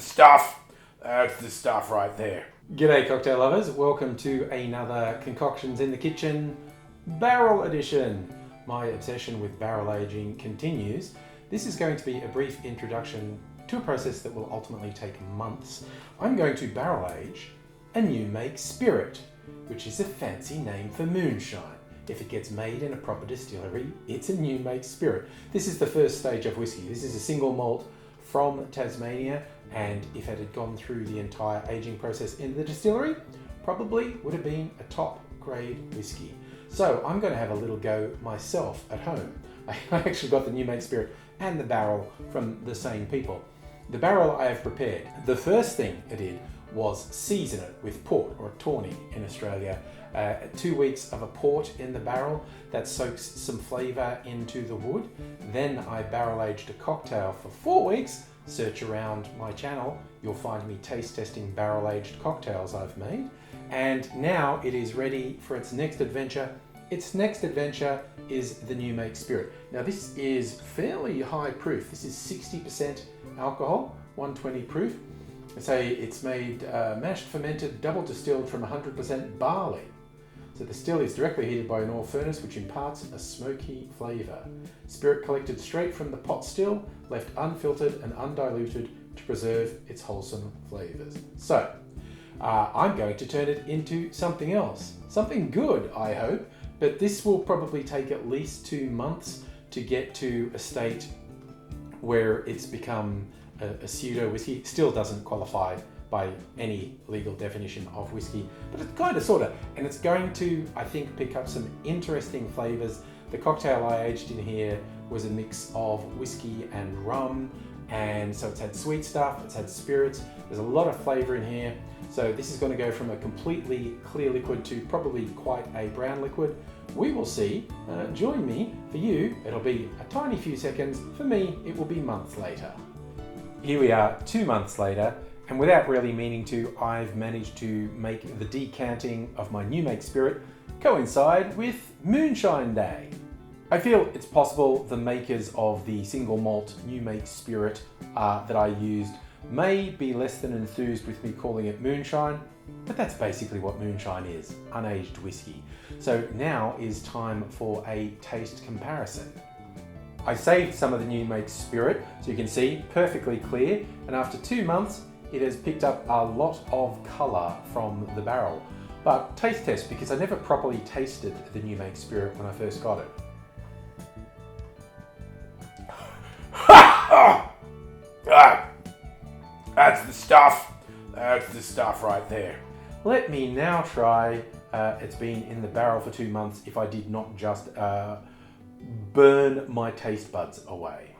stuff. That's the stuff right there. G'day cocktail lovers, welcome to another Concoctions in the Kitchen Barrel Edition. My obsession with barrel aging continues. This is going to be a brief introduction to a process that will ultimately take months. I'm going to barrel age a new make spirit, which is a fancy name for moonshine. If it gets made in a proper distillery, it's a new make spirit. This is the first stage of whiskey. This is a single malt from Tasmania, and if it had gone through the entire aging process in the distillery, probably would have been a top grade whiskey. So I'm going to have a little go myself at home. I actually got the new make spirit and the barrel from the same people. The barrel I have prepared. The first thing I did was season it with port, or tawny in Australia. 2 weeks of a port in the barrel that soaks some flavour into the wood. Then I barrel aged a cocktail for 4 weeks. Search around my channel, you'll find me taste testing barrel aged cocktails I've made. And now it is ready for its next adventure. Its next adventure is the new make spirit. Now this is fairly high proof. This is 60% alcohol, 120 proof. I say it's made mashed, fermented, double distilled from 100% barley. So the still is directly heated by an ore furnace, which imparts a smoky flavour. Spirit collected straight from the pot still, left unfiltered and undiluted to preserve its wholesome flavours. So I'm going to turn it into something else. Something good, I hope, but this will probably take at least 2 months to get to a state where it's become a pseudo whiskey. Still doesn't qualify by any legal definition of whiskey, but it's kind of sort of, and it's going to, I think, pick up some interesting flavors. The cocktail I aged in here was a mix of whiskey and rum, and so it's had sweet stuff, it's had spirits, there's a lot of flavor in here. So this is going to go from a completely clear liquid to probably quite a brown liquid. We will see. Join me. For you, it'll be a tiny few seconds. For me, it will be months later. Here we are 2 months later, and without really meaning to, I've managed to make the decanting of my new make spirit coincide with Moonshine Day. I feel it's possible the makers of the single malt new make spirit that I used may be less than enthused with me calling it moonshine, but that's basically what moonshine is, unaged whiskey. So now is time for a taste comparison. I saved some of the new make spirit, so you can see perfectly clear, and after 2 months it has picked up a lot of colour from the barrel. But taste test, because I never properly tasted the new make spirit when I first got it. That's the stuff. That's the stuff right there. Let me now try, it's been in the barrel for 2 months, if I did not just burn my taste buds away.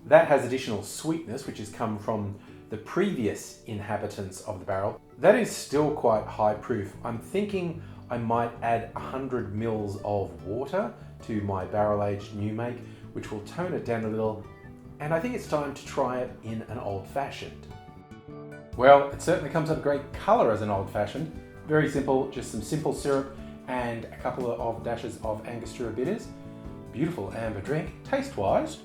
That has additional sweetness, which has come from the previous inhabitants of the barrel. That is still quite high proof. I'm thinking I might add 100 mils of water to my barrel aged new make, which will tone it down a little. And I think it's time to try it in an old fashioned. Well, it certainly comes up great colour as an old fashioned. Very simple, just some simple syrup and a couple of dashes of Angostura bitters. Beautiful amber drink. Taste wise,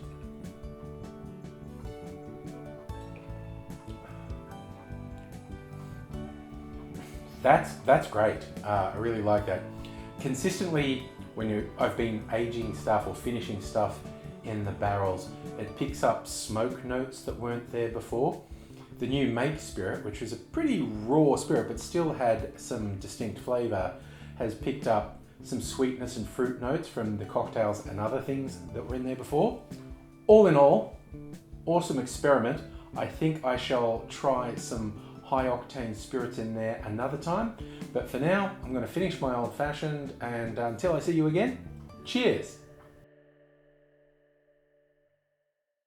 that's great. I really like that. Consistently, when I've been aging stuff or finishing stuff in the barrels, it picks up smoke notes that weren't there before. The new make spirit, which was a pretty raw spirit but still had some distinct flavour, has picked up some sweetness and fruit notes from the cocktails and other things that were in there before. All in all, awesome experiment. I think I shall try some high octane spirits in there another time, but for now I'm going to finish my old fashioned, and until I see you again, cheers.